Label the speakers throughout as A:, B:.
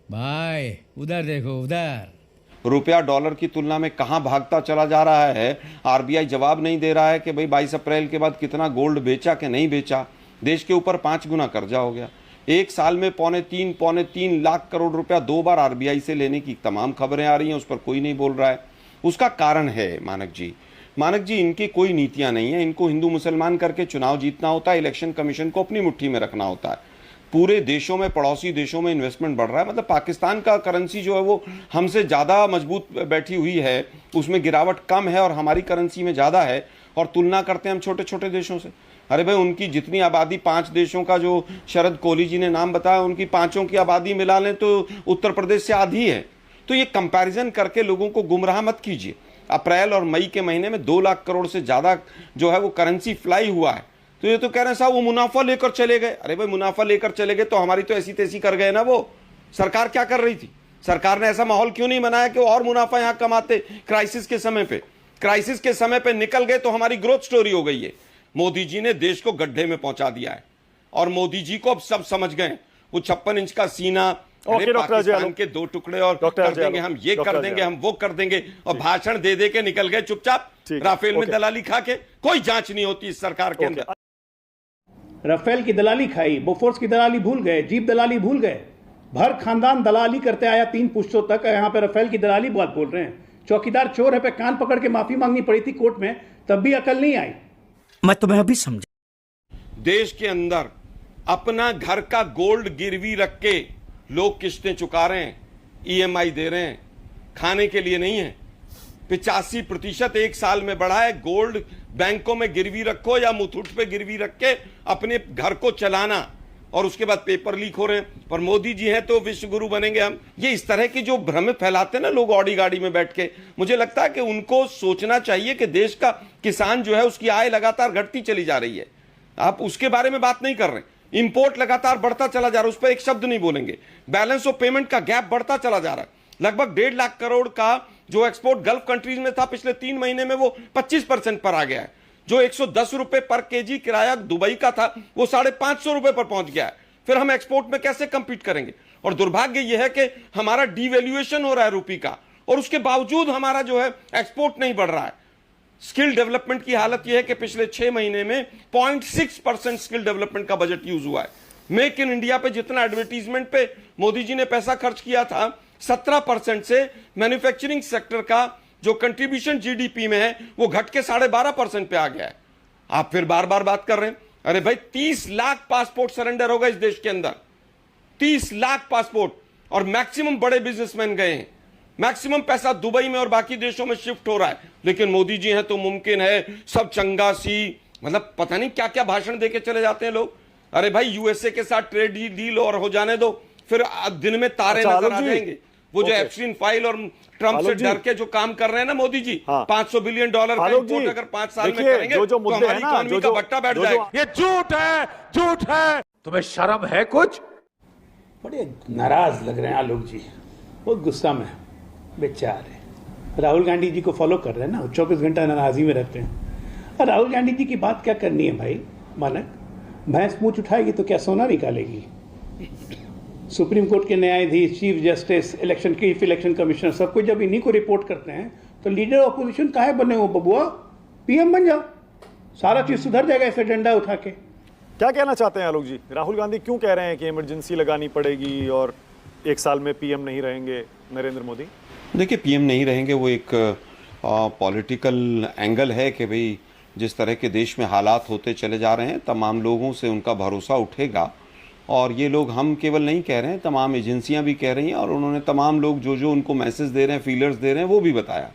A: भाई उधर देखो उधर।
B: रुपया डॉलर की तुलना में कहां भागता चला जा रहा है। आरबीआई जवाब नहीं दे रहा है कि भाई 22 अप्रैल के बाद कितना गोल्ड बेचा कि नहीं बेचा। देश के ऊपर 5 गुना कर्जा हो गया। एक साल में पौने तीन लाख करोड़ रुपया 2 बार आरबीआई से लेने की तमाम खबरें आ रही हैं, उस पर कोई नहीं बोल रहा है। उसका कारण है मानक जी इनकी कोई नीतियां नहीं है। इनको हिंदू मुसलमान करके चुनाव जीतना होता है, इलेक्शन कमीशन को अपनी मुट्ठी में रखना होता है। पूरे देशों में, पड़ोसी देशों में इन्वेस्टमेंट बढ़ रहा है। मतलब पाकिस्तान का करेंसी जो है वो हमसे ज़्यादा मजबूत बैठी हुई है, उसमें गिरावट कम है और हमारी करेंसी में ज़्यादा है। और तुलना करते हैं हम छोटे छोटे देशों से। अरे भाई, उनकी जितनी आबादी 5 देशों का जो शरद कोहली जी ने नाम बताया, उनकी 5 की आबादी मिला लें तो उत्तर प्रदेश से आधी है। तो ये कंपैरिजन करके लोगों को गुमराह मत कीजिए। अप्रैल और मई के महीने में 2 लाख करोड़ से ज़्यादा जो है वो करेंसी फ्लाई हुआ है। तो ये तो कह रहे हैं साहब वो मुनाफा लेकर चले गए। अरे भाई, मुनाफा लेकर चले गए तो हमारी तो ऐसी तैसी कर गए ना। वो सरकार क्या कर रही थी? सरकार ने ऐसा माहौल क्यों नहीं बनाया कि वो और मुनाफा यहां कमाते? क्राइसिस के समय पे निकल गए तो हमारी ग्रोथ स्टोरी हो गई है। मोदी जी ने देश को गड्ढे में पहुंचा दिया है और मोदी जी को अब सब समझ गए। वो 56 इंच का सीना, पाकिस्तान के 2 टुकड़े और कर देंगे हम, ये कर देंगे हम, वो कर देंगे, और भाषण दे दे के निकल गए चुपचाप। राफेल में दलाली खा के कोई जांच नहीं होती इस सरकार के अंदर।
C: राफेल की दलाली खाई, बोफोर्स की दलाली भूल गए, जीप दलाली भूल गए। भर खानदान दलाली करते आया 3 पुश्तों तक। यहाँ पे राफेल की दलाली बात बोल रहे हैं। चौकीदार चोर है पे कान पकड़ के माफी मांगनी पड़ी थी कोर्ट में, तब भी अकल नहीं आई।
D: मैं तुम्हें अभी समझा।
B: देश के अंदर अपना घर का गोल्ड गिरवी रख के लोग किस्तें चुका रहे हैं, ईएमआई दे रहे हैं, खाने के लिए नहीं है। 85% एक साल में बढ़ा है। गोल्ड बैंकों में गिरवी रखो या मुथूट पे गिरवी रख के अपने घर को चलाना, और उसके बाद पेपर लीक हो रहे हैं। पर मोदी जी हैं तो विश्व गुरु बनेंगे हम। ये इस तरह की जो भ्रम फैलाते हैं ना लोग ऑडी गाड़ी में बैठ के, मुझे लगता है कि उनको सोचना चाहिए कि देश का किसान जो है उसकी आय लगातार घटती चली जा रही है। आप उसके बारे में बात नहीं कर रहे। इंपोर्ट लगातार बढ़ता चला जा रहा है, उस पर एक शब्द नहीं बोलेंगे। बैलेंस ऑफ पेमेंट का गैप बढ़ता चला जा रहा है। लगभग 1.5 लाख करोड़ का जो एक्सपोर्ट गल्फ कंट्रीज में था, पिछले 3 महीने में वो 25% पर आ गया है। जो 110 रुपए पर केजी किराया दुबई का था, वो 550 रुपए पर पहुंच गया है। फिर हम एक्सपोर्ट में कैसे कंपीट करेंगे? और दुर्भाग्य यह है कि हमारा डिवैल्यूएशन हो रहा है रुपये का, और उसके बावजूद हमारा जो है एक्सपोर्ट नहीं बढ़ रहा है। स्किल डेवलपमेंट की हालत यह है कि पिछले 6 महीने में 0.6% स्किल डेवलपमेंट का बजट यूज हुआ है। मेक इन इंडिया पे जितना एडवर्टीजमेंट पे मोदी जी ने पैसा खर्च किया था, 17% से मैन्युफैक्चरिंग सेक्टर का जो कंट्रीब्यूशन जीडीपी में है वो घट के 12.5% पे आ गया है। आप फिर बार बार बात कर रहे हैं। अरे भाई, 30 लाख पासपोर्ट सरेंडर हो गए इस देश के अंदर, 30 लाख पासपोर्ट, और मैक्सिमम बड़े बिजनेसमैन गए हैं। मैक्सिमम पैसा दुबई में और बाकी देशों में शिफ्ट हो रहा है। लेकिन मोदी जी हैं तो मुमकिन है सब चंगा सी, मतलब पता नहीं क्या क्या भाषण देके चले जाते हैं लोग। अरे भाई, यूएसए के साथ ट्रेड डील और हो जाने दो, फिर दिन में तारे नजर आ जाएंगे। वो जो एप्स्टीन फाइल और ट्रंप से डर के जो काम कर रहे हैं ना मोदी जी, $500 बिलियन का इंपोर्ट अगर 5 साल में करेंगे तो हमारी इकोनॉमी का भट्टा बैठ जाएगा।
E: ये झूठ है। तुम्हें शर्म है कुछ?
C: बड़े नाराज लग रहे हैं आलोक जी, बहुत गुस्सा में बेचारे। राहुल गांधी जी को फॉलो कर रहे हैं ना, 24 घंटा नाराजी में रहते हैं। और राहुल गांधी जी की बात क्या करनी है भाई? मानक भैंस पूंछ उठाएगी तो क्या सोना निकालेगी? सुप्रीम कोर्ट के न्यायाधीश, chief justice, chief election commissioner, सब कुछ जब इन्हीं को रिपोर्ट करते हैं तो लीडर ऑपोजिशन काहे बने हो बबुआ? पीएम बन जाओ, सारा चीज सुधर जाएगा ऐसे डंडा उठा के।
F: क्या कहना चाहते हैं आलोक जी? राहुल गांधी क्यों कह रहे हैं कि इमरजेंसी लगानी पड़ेगी और 1 साल में पीएम नहीं रहेंगे नरेंद्र मोदी?
B: देखिए, पीएम नहीं रहेंगे वो एक पॉलिटिकल एंगल है कि भाई जिस तरह के देश में हालात होते चले जा रहे हैं, तमाम लोगों से उनका भरोसा उठेगा। और ये लोग हम केवल नहीं कह रहे हैं, तमाम एजेंसियां भी कह रही हैं, और उन्होंने तमाम लोग जो जो उनको मैसेज दे रहे हैं, फीलर्स दे रहे हैं, वो भी बताया।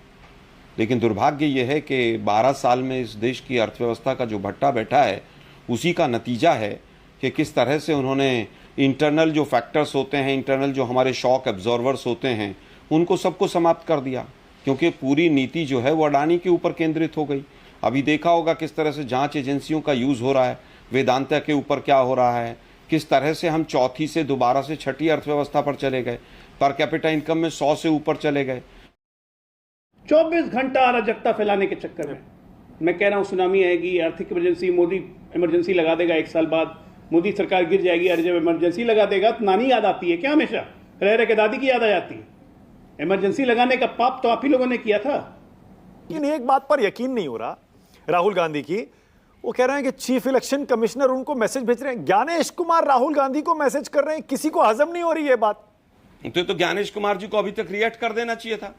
B: लेकिन दुर्भाग्य ये है कि 12 साल में इस देश की अर्थव्यवस्था का जो भट्टा बैठा है, उसी का नतीजा है कि किस तरह से उन्होंने इंटरनल जो फैक्टर्स होते हैं, इंटरनल जो हमारे शॉक एब्जॉर्वर्स होते हैं, उनको सबको समाप्त कर दिया। क्योंकि पूरी नीति जो है वो अडानी के ऊपर केंद्रित हो गई। अभी देखा होगा किस तरह से जांच एजेंसियों का यूज़ हो रहा है, वेदांता के ऊपर क्या हो रहा है, किस तरह से हम चौथी से दोबारा से छठी अर्थव्यवस्था पर चले गए, पर कैपिटा इनकम में 100 से ऊपर चले गए।
C: 24 घंटा अराजकता फैलाने के चक्कर में मैं कह रहा हूं सुनामी आएगी, आर्थिक इमरजेंसी, मोदी इमरजेंसी लगा देगा 1 साल बाद, मोदी सरकार गिर जाएगी। अरे जब इमरजेंसी लगा देगा तो नानी याद आती है क्या हमेशा? रह रह के दादी की याद आ जाती है। इमरजेंसी लगाने का पाप तो आप ही लोगों ने किया था।
F: लेकिन एक बात पर यकीन नहीं हो रहा राहुल गांधी की, वो कह रहे हैं कि चीफ इलेक्शन कमिश्नर उनको मैसेज भेज रहे हैं। ज्ञानेश कुमार राहुल गांधी को मैसेज कर रहे हैं, किसी को हजम नहीं हो रही है बात।
B: तो ज्ञानेश कुमार जी को अभी तक रिएक्ट कर देना चाहिए था,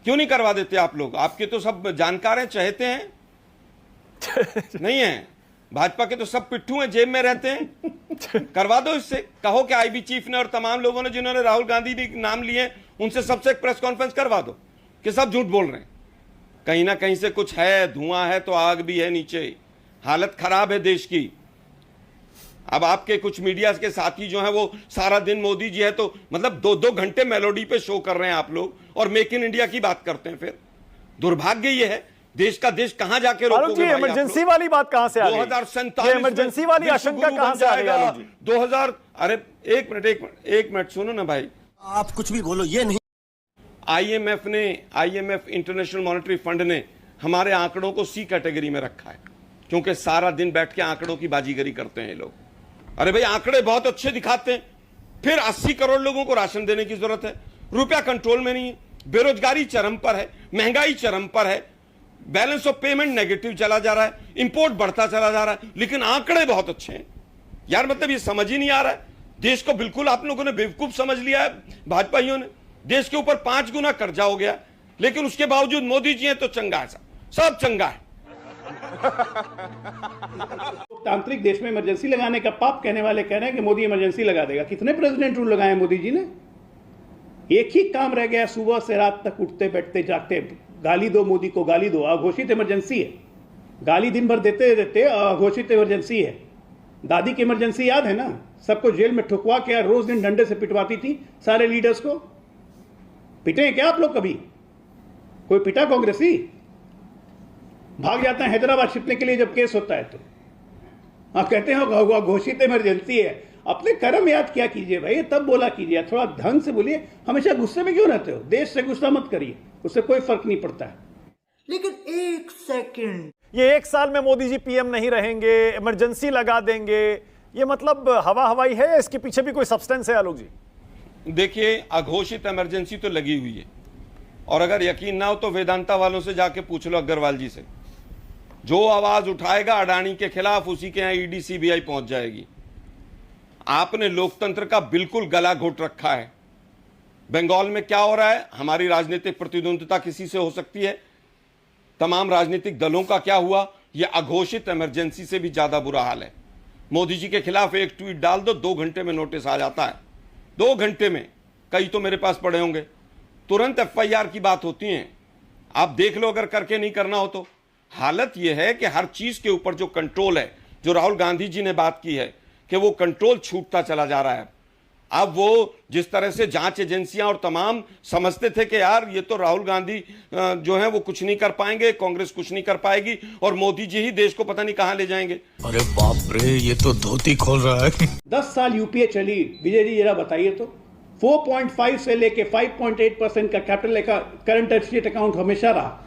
B: क्यों नहीं करवा देते आप लोग? आपके तो सब जानकार हैं, चहेते हैं नहीं है, भाजपा के तो सब पिट्ठू हैं, जेब में रहते हैं। करवा दो इससे, कहो कि आईबी चीफ ने और तमाम लोगों ने जिन्होंने राहुल गांधी के नाम लिए उनसे सबसे एक प्रेस कॉन्फ्रेंस करवा दो कि सब झूठ बोल रहे हैं। कहीं ना कहीं से कुछ है, धुआं है तो आग भी है नीचे। हालत खराब है देश की। अब आपके कुछ मीडिया के साथी जो हैं वो सारा दिन मोदी जी है तो मतलब 2-2 घंटे मेलोडी पे शो कर रहे हैं आप लोग, और मेक इन इंडिया की बात करते हैं। फिर दुर्भाग्य ये है, देश का देश कहां जाके रोकोगे भाई?
F: इमरजेंसी वाली बात कहां से आ गई?
B: 2047
F: इमरजेंसी वाली आशंका कहां से आ गई?
B: 2000 अरे एक मिनट सुनो ना भाई,
G: आप कुछ भी बोलो, ये नहीं।
B: आईएमएफ इंटरनेशनल मॉनेटरी फंड ने हमारे आंकड़ों को सी कैटेगरी में रखा है, क्योंकि सारा दिन बैठ के आंकड़ों की बाजीगरी करते हैं लोग। अरे भाई आंकड़े बहुत अच्छे दिखाते हैं, फिर 80 करोड़ लोगों को राशन देने की जरूरत है, रुपया कंट्रोल में नहीं है, बेरोजगारी चरम पर है, महंगाई चरम पर है, बैलेंस ऑफ पेमेंट नेगेटिव चला जा रहा है, इंपोर्ट बढ़ता चला जा रहा है, लेकिन आंकड़े बहुत अच्छे हैं यार। मतलब ये समझ ही नहीं आ रहा है, देश को बिल्कुल आप लोगों ने बेवकूफ समझ लिया है भाजपाइयों ने। देश के ऊपर 5 गुना कर्जा हो गया, लेकिन उसके बावजूद मोदी जी हैं तो चंगा है, सब चंगा है।
C: तांत्रिक देश में इमरजेंसी लगाने का पाप कहने वाले कह रहे हैं कि मोदी इमरजेंसी लगा देगा। कितने प्रेसिडेंट रूल लगाए मोदी जी ने? एक ही काम रह गया, सुबह से रात तक उठते बैठते जागते गाली दो मोदी को, गाली दो। अघोषित इमरजेंसी है, गाली दिन भर देते देते अघोषित इमरजेंसी है। दादी की इमरजेंसी याद है ना? सबको जेल में ठुकवा के रोज दिन डंडे से पिटवाती थी सारे लीडर्स को। पिटे हैं क्या आप लोग? कभी कोई पिटा कांग्रेसी? भाग जाते हैं हैदराबाद छिपने के लिए जब केस होता है तो आप कहते हैं घोषित इमरजेंसी है। अपने कर्म याद क्या कीजिए भाई, तब बोला कीजिए, थोड़ा ढंग से बोलिए। हमेशा गुस्से में क्यों रहते हो? देश से गुस्सा मत करिए, उससे कोई फर्क नहीं पड़ता है।
G: लेकिन एक सेकंड,
F: ये 1 साल में मोदी जी पीएम नहीं रहेंगे, इमरजेंसी लगा देंगे, ये मतलब हवा हवाई है या इसके पीछे भी कोई सब्सटेंस है आलोक जी?
B: देखिए, अघोषित इमरजेंसी तो लगी हुई है, और अगर यकीन ना हो तो वेदांता वालों से जाके पूछ लो, अग्रवाल जी से। जो आवाज उठाएगा अडानी के खिलाफ, उसी के यहां ईडी सीबीआई पहुंच जाएगी। आपने लोकतंत्र का बिल्कुल गला घोट रखा है। बंगाल में क्या हो रहा है? हमारी राजनीतिक प्रतिद्वंद्विता किसी से हो सकती है? तमाम राजनीतिक दलों का क्या हुआ? यह अघोषित इमरजेंसी से भी ज्यादा बुरा हाल है। मोदी जी के खिलाफ एक ट्वीट डाल दो, 2 घंटे में नोटिस आ जाता है। 2 घंटे में, कई तो मेरे पास पड़े होंगे, तुरंत एफआईआर की बात होती है। आप देख लो, अगर करके नहीं करना हो तो। हालत यह है कि हर चीज के ऊपर जो कंट्रोल है, जो राहुल गांधी जी ने बात की है कि वो कंट्रोल छूटता चला जा रहा है। अब वो जिस तरह से जांच एजेंसियां और तमाम समझते थे कि यार ये तो राहुल गांधी जो है वो कुछ नहीं कर पाएंगे, कांग्रेस कुछ नहीं कर पाएगी, और मोदी जी ही देश को पता नहीं कहां ले जाएंगे।
G: अरे बाप रे, ये तो धोती खोल रहा है।
C: 10 साल यूपीए चली, विजय जी जरा बताइए तो। 4.5 से लेके 5.8% का कैपिटल करंट डेफिसिट अकाउंट हमेशा रहा।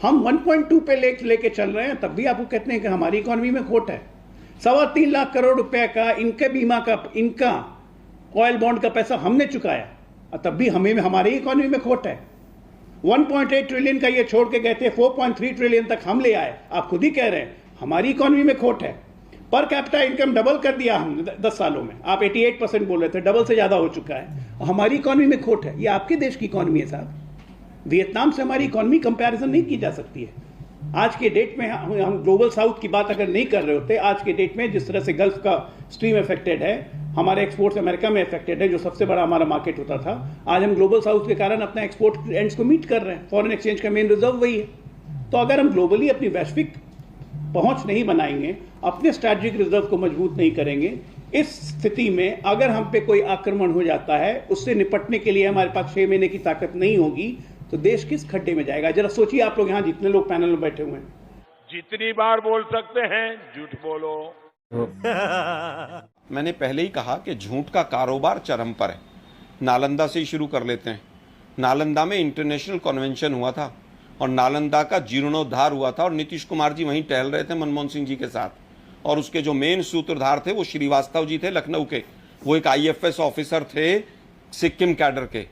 C: हम 1.2 पे लेके चल रहे हैं, तब भी आपको कहते हैं कि हमारी इकोनॉमी में खोट है। 3.25 लाख करोड़ रुपए का इनके बीमा का, इनका ऑयल बॉन्ड का पैसा हमने चुकाया, और तब भी हमारी इकोनॉमी में खोट है। 1.8 ट्रिलियन का ये छोड़ के गए थे, 4.3 ट्रिलियन तक हम ले आए। आप खुद ही कह रहे हैं हमारी इकोनॉमी में खोट है। पर कैपिटा इनकम डबल कर दिया हमने 10 सालों में। आप 88% बोल रहे थे, डबल से ज्यादा हो चुका है। हमारी इकोनॉमी में खोट है। ये आपके देश की इकोनॉमी है साहब। वियतनाम से हमारी इकोनॉमी कंपैरिजन नहीं की जा सकती है। आज के डेट में हम ग्लोबल साउथ की बात अगर नहीं कर रहे होते, आज के डेट में जिस तरह से गल्फ का स्ट्रीम इफेक्टेड है, हमारे एक्सपोर्ट्स अमेरिका में इफेक्टेड है, जो सबसे बड़ा हमारा मार्केट होता था, आज हम ग्लोबल साउथ के कारण अपना एक्सपोर्ट एंड्स को मीट कर रहे हैं। फॉरेन एक्सचेंज का मेन रिजर्व वही है। तो अगर हम ग्लोबली अपनी वैश्विक पहुंच नहीं बनाएंगे, अपने स्ट्रैटेजिक रिजर्व को मजबूत नहीं करेंगे, इस स्थिति में अगर हम पे कोई आक्रमण हो जाता है, उससे निपटने के लिए हमारे पास 6 महीने की ताकत नहीं होगी, तो देश किस खड्डे में जाएगा? जरा सोचिए आप लोग यहाँ जितने लोग पैनल में बैठे हुए हैं।
E: जितनी बार बोल सकते हैं झूठ बोलो।
B: मैंने पहले ही कहा कि झूठ का कारोबार चरम पर है। नालंदा से ही शुरू कर लेते हैं। नालंदा में इंटरनेशनल कन्वेंशन हुआ था और नालंदा का जीर्णोद्धार हुआ था, और नीतीश कुमार जी वहीं टहल रहे थे मनमोहन सिंह जी के साथ, और उसके जो मेन सूत्रधार थे वो श्रीवास्तव जी थे लखनऊ के। वो एक आईएफएस ऑफिसर थे सिक्किम कैडर के,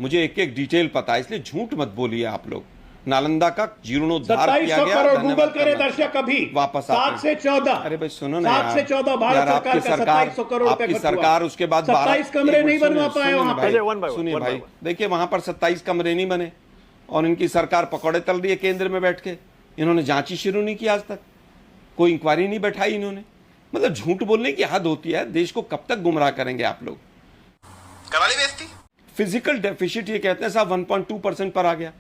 B: मुझे एक एक डिटेल पता है, इसलिए झूठ मत बोलिए आप लोग। नालंदा का जीर्णोद्धार किया
C: 2700
B: गया,
C: करोड़
B: धन्यवाद
C: गूगल करे
B: करना
C: दर्शक अभी
B: वापस
C: 7 से 14।
B: अरे भाई सुनो ना
C: 7 से 14 भारत
B: यार,
C: सरकार का 2700 करोड़ रुपए
B: आपकी
C: खर्च हुआ।
B: सरकार उसके बाद
C: 27 कमरे नहीं बनवा पाए वहां पे।
B: सुनिए भाई, देखिए वहां पर 27 कमरे नहीं बने और इनकी सरकार पकौड़े तल रही है केंद्र में बैठ के। इन्होंने जांच ही शुरू नहीं की आज तक, कोई इंक्वायरी नहीं बैठाई इन्होंने। मतलब झूठ बोलने की हद होती है। देश को कब तक गुमराह करेंगे आप लोग?
G: करा ली बेइज्जती।
B: फिजिकल डेफिसिट ये कहते हैं साहब 1.2% पर आ गया।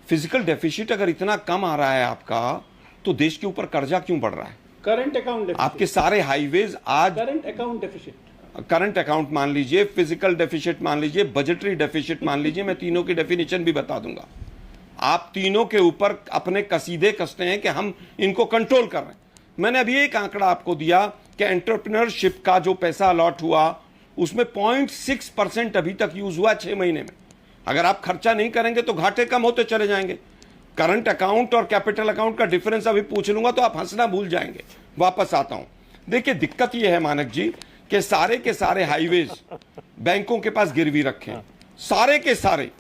B: फिजिकल डेफिसिट अगर इतना कम आ रहा है आपका, तो देश के ऊपर कर्जा क्यों बढ़ रहा है?
C: करंट अकाउंट डेफिसिट,
B: आपके सारे हाईवेज आज
C: current account deficit,
B: current account मान लीजिए, फिजिकल डेफिसिट मान लीजिए, बजटरी डेफिसिट मान लीजिए, मैं तीनों की डेफिनेशन भी बता दूंगा। आप तीनों के ऊपर अपने कसीदे कसते हैं कि हम इनको कंट्रोल कर रहे हैं। मैंने अभी एक आंकड़ा आपको दिया कि एंटरप्रेन्योरशिप का जो पैसा अलॉट हुआ उसमें 0.6% अभी तक यूज हुआ 6 महीने में। अगर आप खर्चा नहीं करेंगे तो घाटे कम होते चले जाएंगे। करंट अकाउंट और कैपिटल अकाउंट का डिफरेंस अभी पूछ लूंगा तो आप हंसना भूल जाएंगे। वापस आता हूं। देखिए दिक्कत यह है मानक जी कि सारे के सारे हाईवेज बैंकों के पास गिरवी रखे हैं। सारे के सारे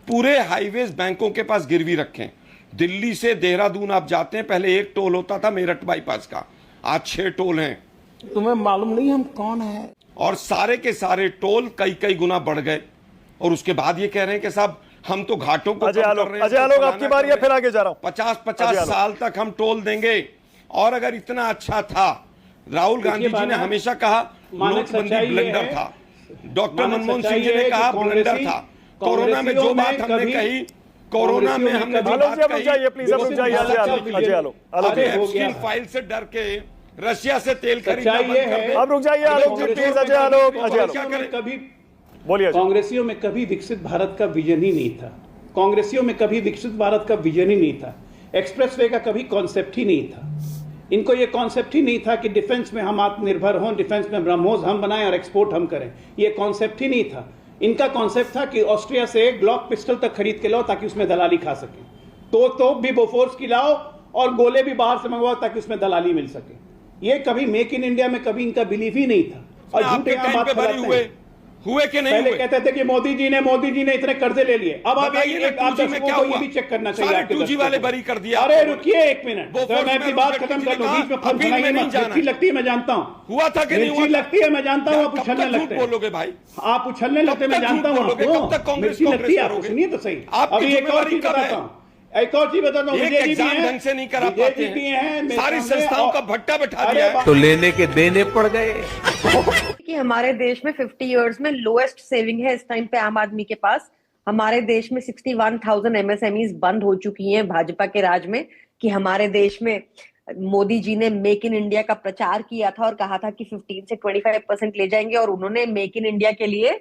B: पूरे हाईवेज बैंकों के पास गिरवी रखे हैं। दिल्ली से देहरादून आप जाते हैं, पहले एक टोल होता था मेरठ बाईपास का, आज 6 टोल हैं।
G: तुम्हें मालूम नहीं हम कौन है?
B: और सारे के सारे टोल कई कई गुना बढ़ गए। और उसके बाद ये कह रहे हैं कि साहब हम तो घाटों को
F: अजय
B: कम कर
F: आलोक,
B: रहे हैं,
F: अजय आलोक आपकी बारी है, फिर आगे जा रहा हूं।
B: 50 साल तक हम टोल देंगे। और अगर इतना अच्छा था, राहुल गांधी जी ने हमेशा कहा नोटबंदी ब्लंडर था, डॉक्टर मनमोहन सिंह जी ने कहा ब्लंडर था। कोरोना में जो बात हमने कही, कोरोना में हमने जो बात कही,
F: प्लीज अब रुक जाइए अजय आलोक,
B: एप्स्टीन फाइल से डर के रशिया से तेल खरीदना बंद कर दे।
F: अब रुक जाइए आलोक जी प्लीज। अजय आलोक, अजय आलोक
C: कभी
F: बोलिए।
C: कांग्रेसियों में कभी विकसित भारत का विजन ही नहीं था। कांग्रेसियों में कभी विकसित भारत का विजन ही नहीं था। एक्सप्रेसवे का कभी कॉन्सेप्ट ही नहीं था। इनको ये कॉन्सेप्ट ही नहीं था कि डिफेंस में हम आत्मनिर्भर हों, डिफेंस में ब्रह्मोस हम बनाएं और एक्सपोर्ट हम करें। ये कॉन्सेप्ट ही नहीं था। इनका कॉन्सेप्ट था कि ऑस्ट्रिया से ग्लॉक पिस्टल तक खरीद के लाओ ताकि उसमें दलाली खा सके, तो भी बोफोर्स की लाओ और गोले भी बाहर से मंगवाओ ताकि उसमें दलाली मिल सके। ये कभी मेक इन इंडिया में कभी इनका बिलीव ही नहीं था। और झूठे यहां बात फैलाते हैं।
B: हुए कि नहीं
C: पहले
B: हुए?
C: कहते थे कि मोदी जी ने इतने कर्जे ले लिए। अब आप
B: बताइए ना,
C: आप
B: 2G में क्या
C: दर्शकों को
B: हुआ?
C: ये भी चेक करना चाहिए।
B: सारे
C: आपके
B: 2G
C: दर्शकों
B: वाले
C: को।
B: बरी कर दिया
C: अरे
B: आपने।
C: रुकिए एक मिनट,
B: वो
C: तो मैं अपनी बात
B: फोर्स
C: खत्म
B: में
C: कर लूं। बीच में फल
B: अभी
C: फैलाइए
B: नहीं
C: मत।
B: जाना
C: मिर्ची
B: है।
C: लगती है मैं जानता हूं।
B: हुआ था कि नहीं हुआ
C: मिर्ची
B: था?
C: लगती है मैं जानता हूं। आप
B: कब
C: उछलने
B: तक झूठ
C: लगते हैं।
B: बोलोगे भाई?
C: आप उछलने लगते हैं मैं
B: कब तक
C: जानता
B: झूठ
C: हूं
B: बोलोगे?
C: आपको।
B: कब तक कांग्रेस
C: मिर्ची लगती है आपको।
B: करोगे?
C: सुनिए तो सही।
B: आपकी
C: अभी एक और
B: जिम्मेवारी
C: चीज
B: कब है?
C: बताता हूं। एक और चीज बताता हूं।
B: एक
C: विजय जी भी
B: एग्जाम
C: हैं,
B: ढंग से नहीं करा
C: विजय
B: पाते
C: जी भी हैं
B: हैं।
C: मेरे
B: सारी
C: सामने।
B: संस्थाओं का भट्टा बैठा दिया है।
E: तो लेने के देने पड़ गए।
H: कि हमारे देश में 50 इयर्स में लोएस्ट सेविंग है इस टाइम पे आम आदमी के पास। हमारे देश में 61,000 MSMEs बंद हो चुकी हैं भाजपा के राज में। कि हमारे देश में मोदी जी ने मेक इन इंडिया का प्रचार किया था और कहा था कि 15 से 25% ले जाएंगे, और उन्होंने मेक इन इंडिया के लिए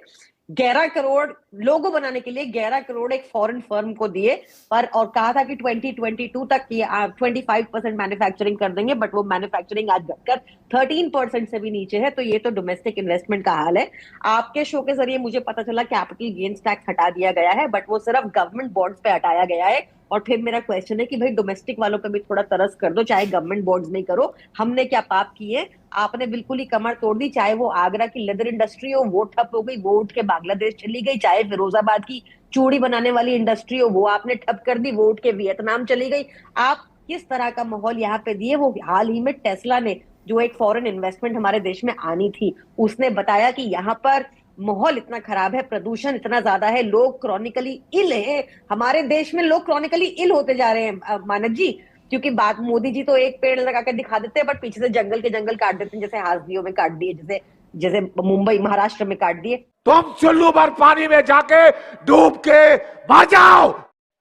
H: 11 करोड़ लोगो बनाने के लिए 11 करोड़ एक फॉरेन फर्म को दिए पर, और कहा था कि 2022 तक ये 25% मैन्युफैक्चरिंग कर देंगे, बट वो मैन्युफैक्चरिंग आज घटकर 13% से भी नीचे है। तो ये तो डोमेस्टिक इन्वेस्टमेंट का हाल है। आपके शो के जरिए मुझे पता चला कैपिटल गेन्स टैक्स हटा दिया गया है, बट वो सिर्फ गवर्नमेंट बॉन्ड्स पे हटाया गया है। और फिर मेरा क्वेश्चन है कि भाई डोमेस्टिक वालों पे भी थोड़ा तरस कर दो, चाहे गवर्नमेंट बॉन्ड्स नहीं करो। हमने क्या पाप किए? आपने बिल्कुल ही कमर तोड़ दी। चाहे वो आगरा की लेदर इंडस्ट्री हो वो ठप हो गई, वो उठ के बांग्लादेश चली गई। चाहे फिरोजाबाद की चूड़ी बनाने वाली इंडस्ट्री हो वो आपने ठप कर दी, वो उठ के वियतनाम चली गई। आप किस तरह का माहौल यहाँ पे दिए? वो हाल ही में टेस्ला ने, जो एक फॉरेन इन्वेस्टमेंट हमारे देश में आनी थी, उसने बताया कि यहाँ पर माहौल इतना खराब है, प्रदूषण इतना ज्यादा है, लोग क्रॉनिकली इल है। हमारे देश में लोग क्रॉनिकली इल होते जा रहे हैं मानक जी, क्योंकि बात मोदी जी तो एक पेड़ लगा कर दिखा देते हैं, बट पीछे से जंगल के जंगल काट देते हैं, जैसे हासदियों में काट दिए, जैसे मुंबई महाराष्ट्र में काट दिए।
E: तुम चुल्लू भर पानी में जाके डूब के मर जाओ।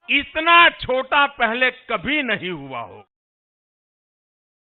I: इतना छोटा पहले कभी नहीं हुआ हो।